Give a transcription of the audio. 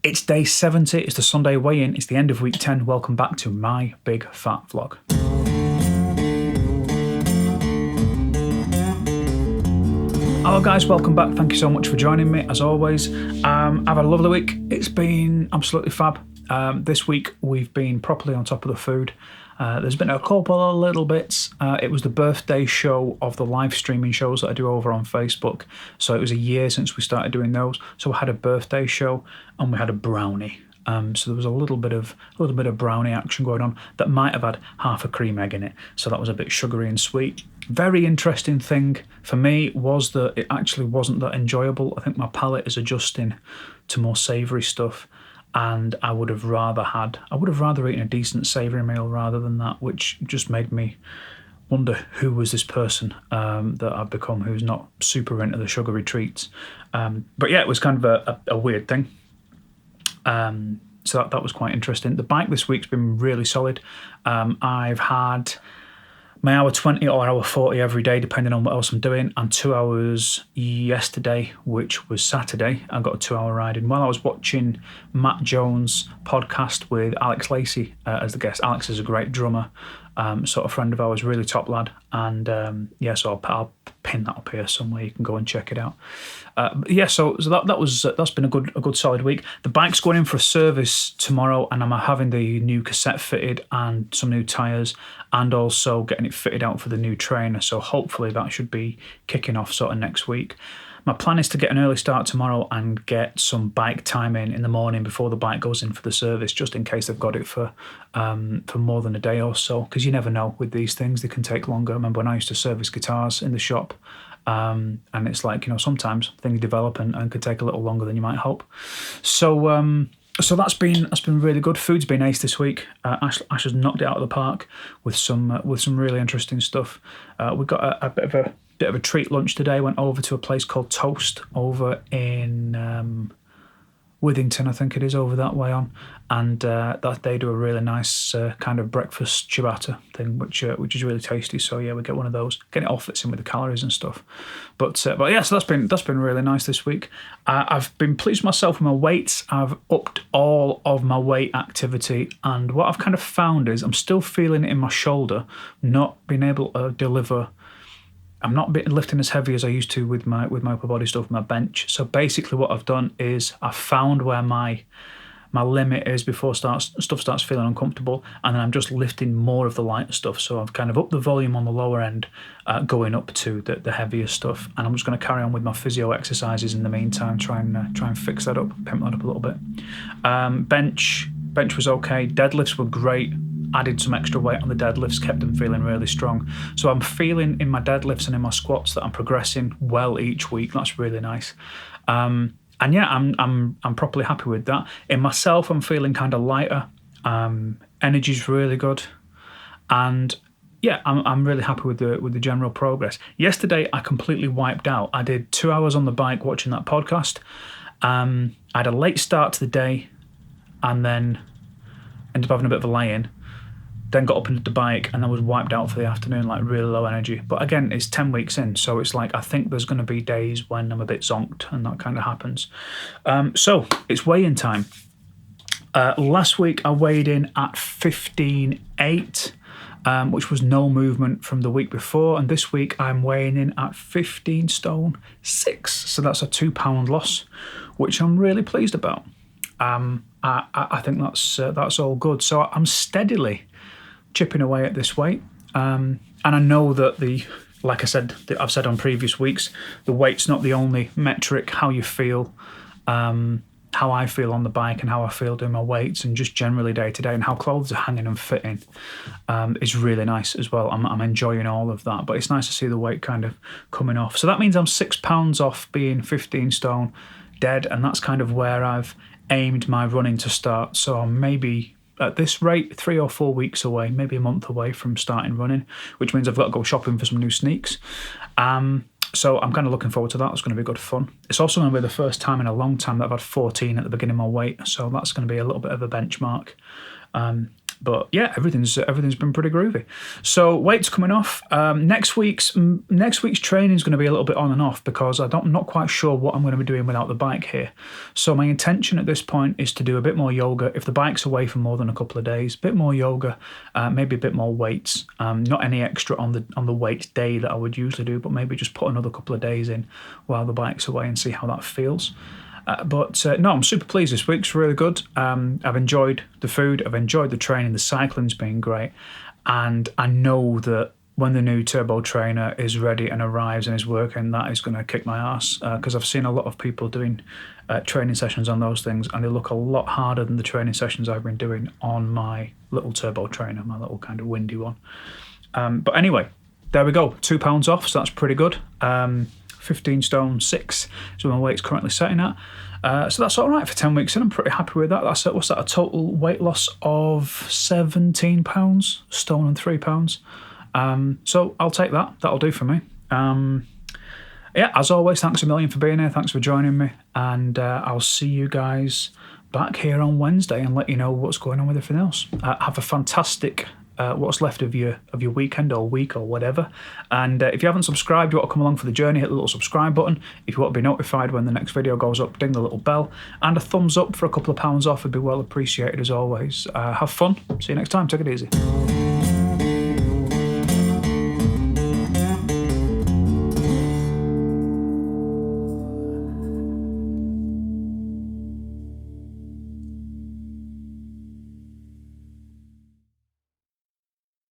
It's day 70, it's the Sunday weigh-in, it's the end of week 10. Welcome back to my big fat vlog. Hello guys, welcome back. Thank you so much for joining me, as always. I've had a lovely week. It's been absolutely fab. This week we've been properly on top of the food. There's been a couple of little bits. It was the birthday show of the live streaming shows that I do over on Facebook. So it was a year since we started doing those. So we had a birthday show and we had a brownie. So there was a little bit of brownie action going on that might have had half a cream egg in it. So that was a bit sugary and sweet. Very interesting thing for me was that it actually wasn't that enjoyable. I think my palate is adjusting to more savoury stuff. And I would have rather eaten a decent savoury meal rather than that, which just made me wonder who was this person that I've become, who's not super into the sugary treats. But yeah, it was kind of a weird thing. So that was quite interesting. The bike this week's been really solid. I've had my hour 20 or hour 40 every day, depending on what else I'm doing, and 2 hours yesterday, which was Saturday. I got a 2 hour ride in while I was watching Matt Jones' podcast with Alex Lacey as the guest. Alex is a great drummer, sort of friend of ours, really top lad. And so I'll pin that up here somewhere. You can go and check it out. So that's been a good solid week. The bike's going in for a service tomorrow, and I'm having the new cassette fitted and some new tyres, and also getting it fitted out for the new trainer. So hopefully that should be kicking off sort of next week. My plan is to get an early start tomorrow and get some bike time in the morning before the bike goes in for the service, just in case they've got it for more than a day or so, because you never know with these things, they can take longer. I remember when I used to service guitars in the shop, and it's like, sometimes things develop and could take a little longer than you might hope. So that's been really good. Food's been ace this week. Ash has knocked it out of the park with some really interesting stuff. We got a bit of a treat lunch today. Went over to a place called Toast over in Withington, I think it is, over that way on, and that they do a really nice kind of breakfast ciabatta thing, which is really tasty. So yeah, we get one of those. Again, it all fits in with the calories and stuff. But yeah, so that's been really nice this week. I've been pleased with myself with my weights. I've upped all of my weight activity, and what I've kind of found is I'm still feeling it in my shoulder, not being able to deliver. I'm not lifting as heavy as I used to with my upper body stuff, my bench. So basically what I've done is I've found where my limit is before stuff starts feeling uncomfortable, and then I'm just lifting more of the lighter stuff. So I've kind of upped the volume on the lower end, going up to the heavier stuff, and I'm just going to carry on with my physio exercises in the meantime, try and fix that up, pimp that up a little bit. Bench was okay. Deadlifts were great. Added some extra weight on the deadlifts, kept them feeling really strong. So I'm feeling in my deadlifts and in my squats that I'm progressing well each week. That's really nice. And yeah, I'm properly happy with that. In myself, I'm feeling kind of lighter. Energy's really good, and yeah, I'm really happy with the general progress. Yesterday, I completely wiped out. I did 2 hours on the bike watching that podcast. I had a late start to the day, and then ended up having a bit of a lay-in. Then got up into the bike and I was wiped out for the afternoon, like really low energy. But again, it's 10 weeks in, so it's like I think there's going to be days when I'm a bit zonked, and that kind of happens. So it's weigh-in time. Last week I weighed in at 15.8, which was no movement from the week before, and this week I'm weighing in at 15 stone 6. So that's a 2 pound loss, which I'm really pleased about. I think that's all good. So I'm steadily chipping away at this weight, and I know that like I said, I've said on previous weeks, the weight's not the only metric. How you feel, how I feel on the bike, and how I feel doing my weights, and just generally day to day, and how clothes are hanging and fitting, is really nice as well. I'm enjoying all of that, but it's nice to see the weight kind of coming off. So that means I'm 6 pounds off being 15 stone dead, and that's kind of where I've aimed my running to start. So I'm maybe at this rate 3 or 4 weeks away, maybe a month away from starting running, which means I've got to go shopping for some new sneaks. So I'm kind of looking forward to that. It's going to be good fun. It's also going to be the first time in a long time that I've had 14 at the beginning of my weight, so that's going to be a little bit of a benchmark. But yeah, everything's been pretty groovy. So weight's coming off. Next week's training is going to be a little bit on and off because I'm not quite sure what I'm going to be doing without the bike here. So my intention at this point is to do a bit more yoga. If the bike's away for more than a couple of days, a bit more yoga, maybe a bit more weights. Not any extra on the weight day that I would usually do, but maybe just put another couple of days in while the bike's away and see how that feels. No, I'm super pleased. This week's really good. I've enjoyed the food. I've enjoyed the training. The cycling's been great. And I know that when the new turbo trainer is ready and arrives and is working, that is going to kick my ass. Because I've seen a lot of people doing training sessions on those things, and they look a lot harder than the training sessions I've been doing on my little turbo trainer, my little kind of windy one. But anyway, there we go. £2 off, so that's pretty good. 15 stone 6 is what my weight's currently sitting at. So that's all right for 10 weeks, and I'm pretty happy with that. That's what's that? A total weight loss of 17 pounds, stone and 3 pounds. So I'll take that. That'll do for me. Yeah, as always, thanks a million for being here. Thanks for joining me, and I'll see you guys back here on Wednesday and let you know what's going on with everything else. Have a fantastic what's left of your weekend or week or whatever. And if you haven't subscribed, you want to come along for the journey, hit the little subscribe button. If you want to be notified when the next video goes up, ding the little bell. And a thumbs up for a couple of pounds off would be well appreciated as always. Have fun. See you next time. Take it easy.